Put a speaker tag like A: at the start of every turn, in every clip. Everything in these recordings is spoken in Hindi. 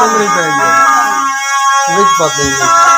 A: चंद्री पे गया विच पाते हैं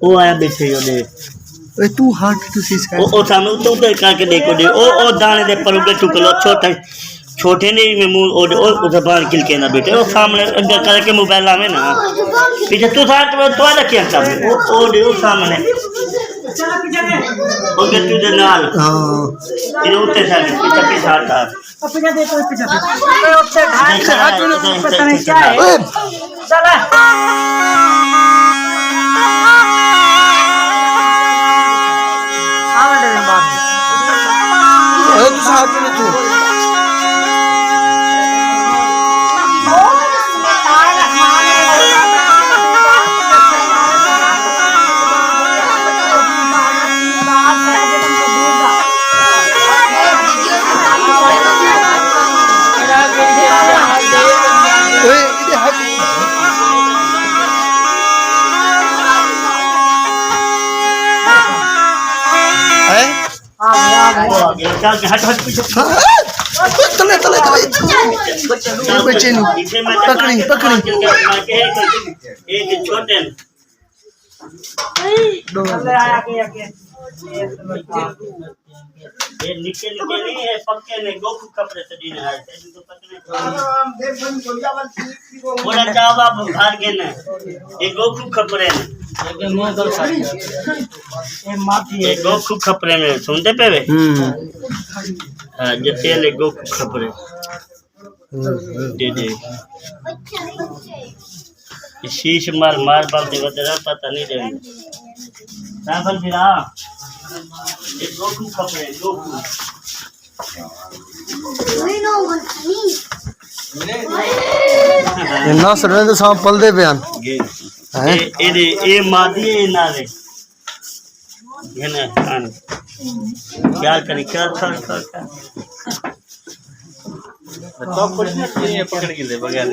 B: वो आया बैठे दे
A: ए तू हाथ तू सीस कर
B: ओ सामने तो करके देखो दे ओ दाने दे पर उगे टुकलो छोटा छोटे नहीं में मुंह और जबान किल के ना बेटे वो सामने अंदर करके मोबाइल में ना पीछे तू साथ में तो आला क्या कर ओ दे वो सामने ओ के तू दे नाल हां ये उठे साथ पीछे साथ
C: पीछे दे तो पीछे ए उठे ढाई से हाथ में पता नहीं क्या है चला
A: साथ में तू तले तले बच्चे पकड़ी पकड़ी
B: एक छोटे ये निके नहीं है पक्के ने गोकू कपड़े से दिन है तो पकड़े बोला चावा भाग गए ना ये गोकू कपड़े ये गोकू कपड़े में सुनते पे वे हां ये तेल गोकू कपड़े दे शीश मार बाल दे पता नहीं दे साबल फिरा ये गोकू कपड़े गोकू
A: ना सरवेंद साहब पल दे बयान
B: हैं ए मादी है ना रे ये ना कान क्या करी क्या कर तो कुछ नहीं पकड़ के ले बगैर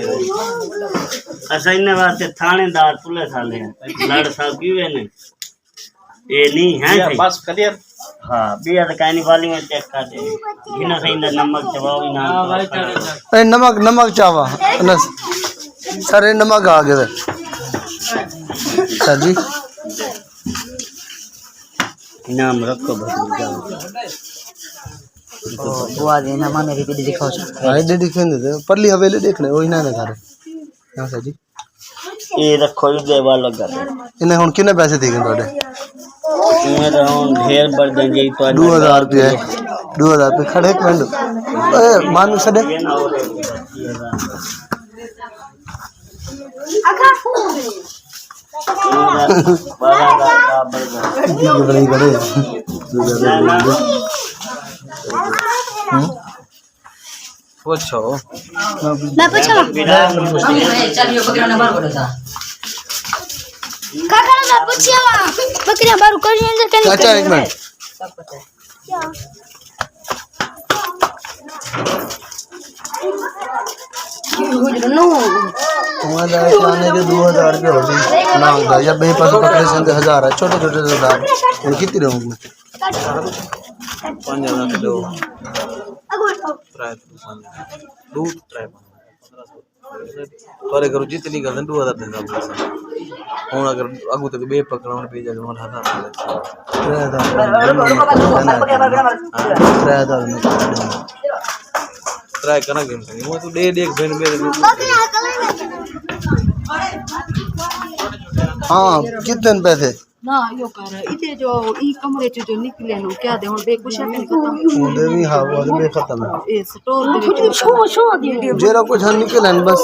B: ऐसा इन्हें वास्ते थानेदार पुलिस वाले लड़ साहब क्यों है ने ये नहीं है बस क्लियर हां बिया तो कहनी वाली में चेक कर दे बिना सही नमक चबाओ ना
A: ए नमक चावा सर ये नमक आ गया सर जी
B: नाम रखो भगवान
C: बुआ देना मां मेरी दीदी दिखाओ
A: हां दे दिखे दे परली हवेली देखने ओही ना सारे हां सर जी
B: ये रखो दे वाला कर
A: इन्हें हुन किने पैसे देगे तोड़े
B: मैं तो हुन ढेर बढ़ देंगे तो
A: 2000 रुपए 2000 रुपए खड़े एक मिनट ए मान सदे
C: आखा
A: बड़ी करे पूछो
C: मैं पूछो चलिए पकड़ो नंबर बोलो सा काका
D: बकरियां बारू करी अंदर कहीं
A: चाचा एक मिनट तुम्हारे लाने के 2000 रुपये हो गई ना होगा या मेरे पास बकरे संग 1000 है छोटे छोटे दाम और कितने रहूंगे 5000 किलो पर करो जितनी कर 2000 दिन का हूं अगर अगू तक बे पकड़ाउण पे जगह 3000 ट्राई करना गेम करेंगे वो तो दे देख बहन मेरे हाँ कितने पैसे
C: ना यो कर इते जो ई कमरे च जो निकले नो क्या दे हुन बे कुछ है खत्म
A: मुंडे भी हाँ वो बे खत्म है
C: ए स्टोर दे छो
A: जेरा कुछ हन निकले बस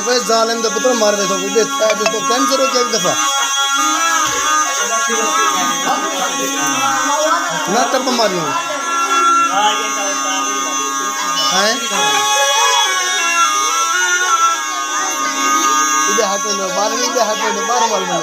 A: वे जालिम दे पुत्र मार दे तो बे तो कैंसर हो गया दफा ना तब मारी हूं हैं इधर हाथ में बाहर नहीं इधर हाथ में बाहर मार लो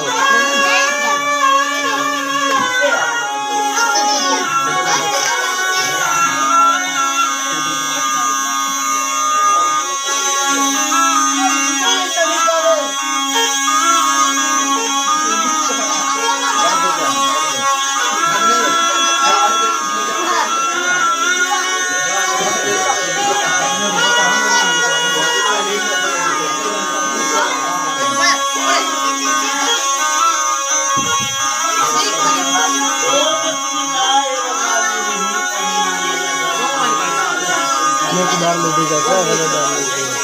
A: डाल ले देगा क्या डाल ले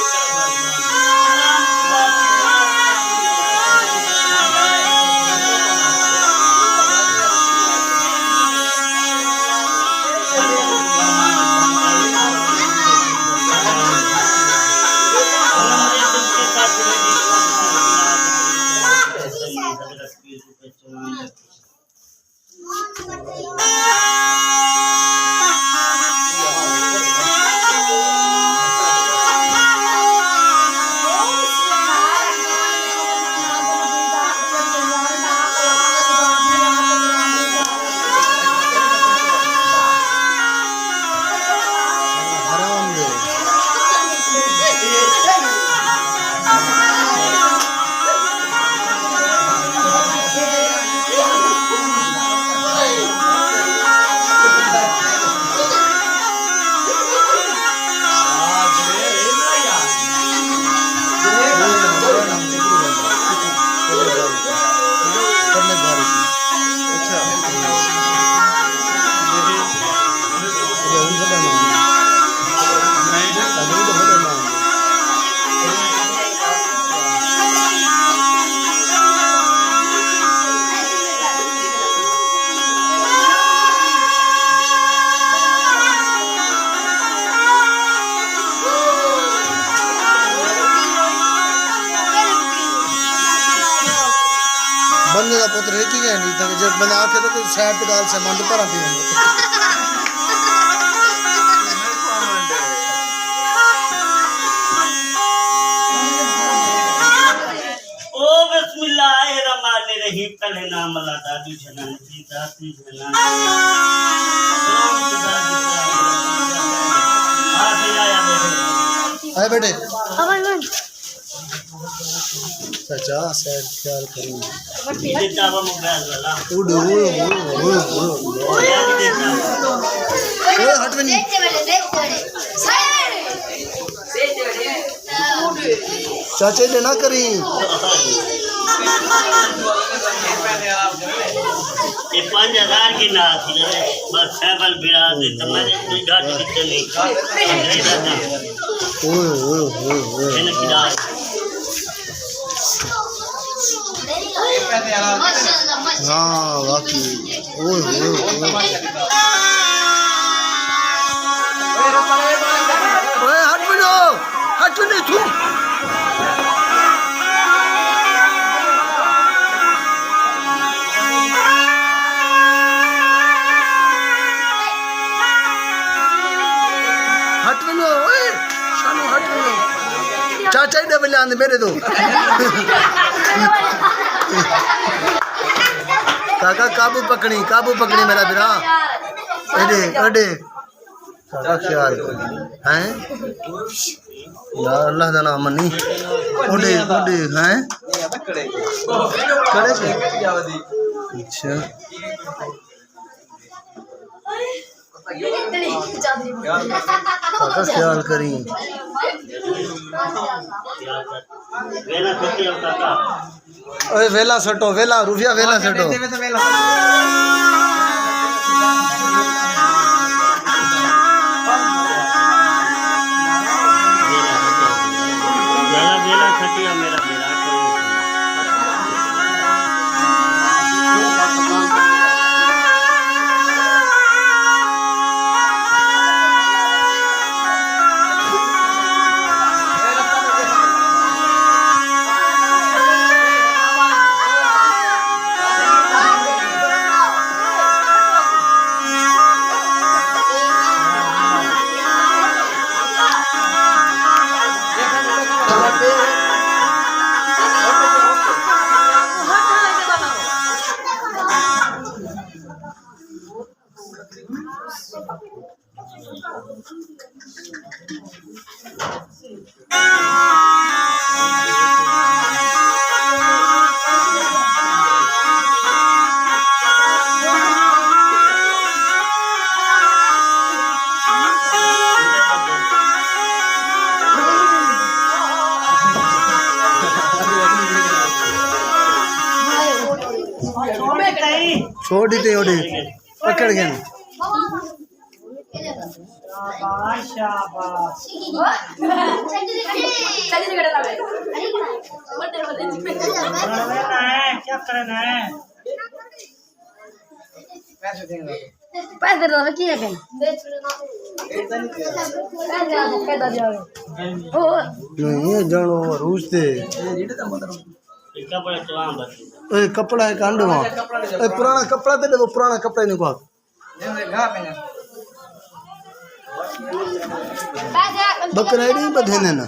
A: बंदे का पुत्र है कि नहीं था जब बना के तो साइड गाल से मंड पर आती है
B: ओ बिस्मिल्लाहिर्रहमानिर्रहीम कले नाम अल्लाह दादी जनान जी दादी जनान
A: आए बेटे
D: अमन
A: चाचा सैर ख्याल करूं
B: ये दावा मोबाइल वाला
A: उड़ हट में नहीं चाचा ने ना करी
B: ये 5000 की ना थी बस सैबल बिरा दे तुम्हारे कोई घाट कितने नहीं
A: ओए
B: मैंने किया
A: हाँ वाकई ओए हट में तू चाचा ही डबल आंदे मेरे तो काका काबू पकड़ी मेरा बिरा अडे अडे काका ख्याल हैं यार अल्लाह का नाम मनी ओडे ओडे हैं कड़े से अच्छा काका ख्याल करी ओए वेला सटो वेला रुफिया वेला सटो
B: वेला खटिया मेरा बेरा
A: छोड़ दी ओडे पकड़ गए
C: क्या करना है
D: पैसे दो की है
A: नहीं जानो रूस दे कपड़ा है कांड वहाँ पुराना कपड़ा दे वो पुराना कपड़ा नहीं को बकरा नहीं बधे ना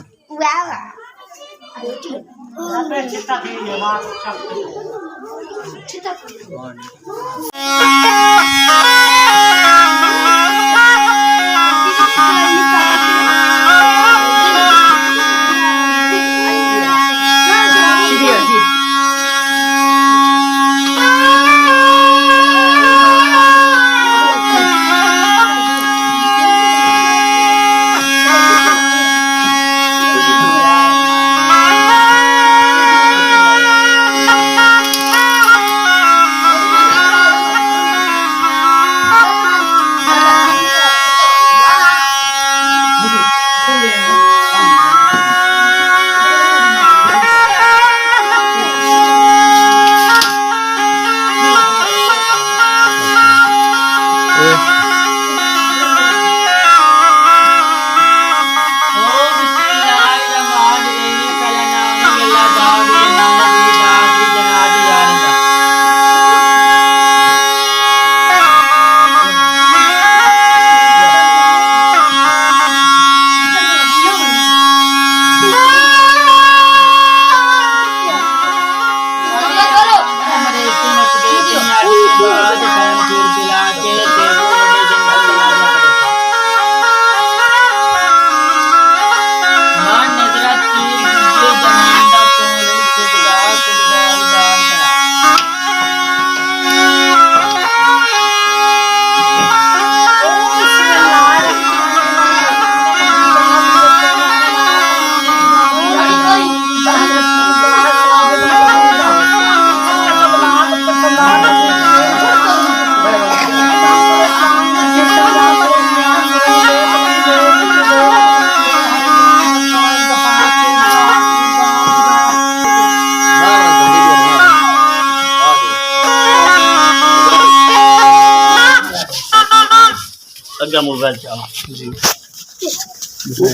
B: लगा मोबाइल चला जी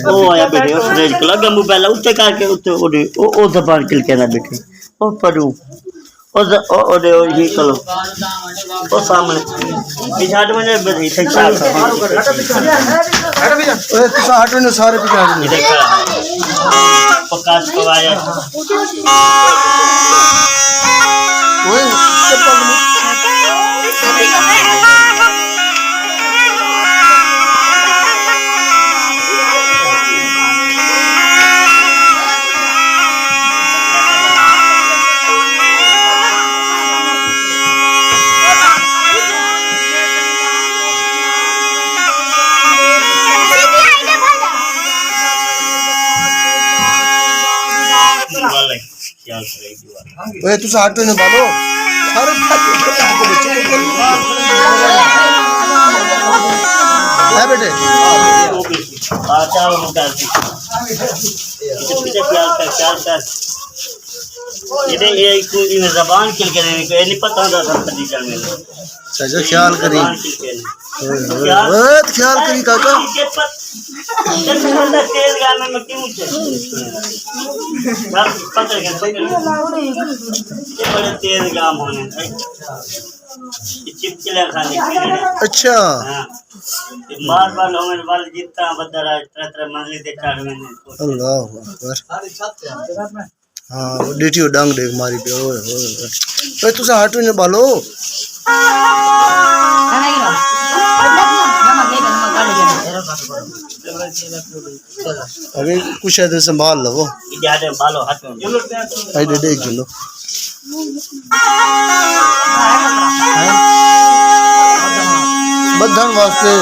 B: ओ आया बेटे उस रेंज को लगा मोबाइल उत्ते करके उत्ते ओ दबान किल के ना बेटे ओ परू ओ दे ये कलो ओ सामने पिछाड़ में इथे खड़ा
A: ओए तुसा हटो ने सारे पीछे हटो
B: इथे खड़ा प्रकाश पवाया
A: ओए चप्पल में ओए तुसा हटो ने बालो सारे है बेटे
B: चाल मुकार पीछे प्यार कर ये इन जबान के नहीं पता होता था तरीका में
A: सजा ख्याल करी ख्याल करी काका
B: तेज गाने में क्यों पकड़ ये बड़े तेज गाम होने चिपचिला खाने
A: अच्छा
B: बार बार होने वाले जितना बदला तरह तरह मंजिल देखा मैंने
A: अल्लाह अकबर हाँ डेटी डांग देख मारी पे ओए ओए तुसा हटो ने बालो अभी कुछ है तो संभाल लो
B: इधर बालो हटो
A: आई दे देख लो बदन वास्ते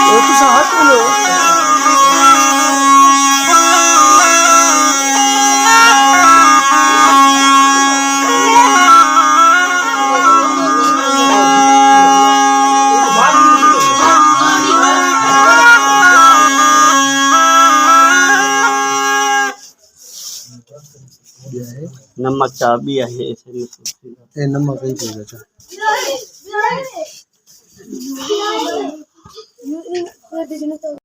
A: ओ तुसा हटो लो
B: नमक चाबी है
A: ये नमक ही पीगा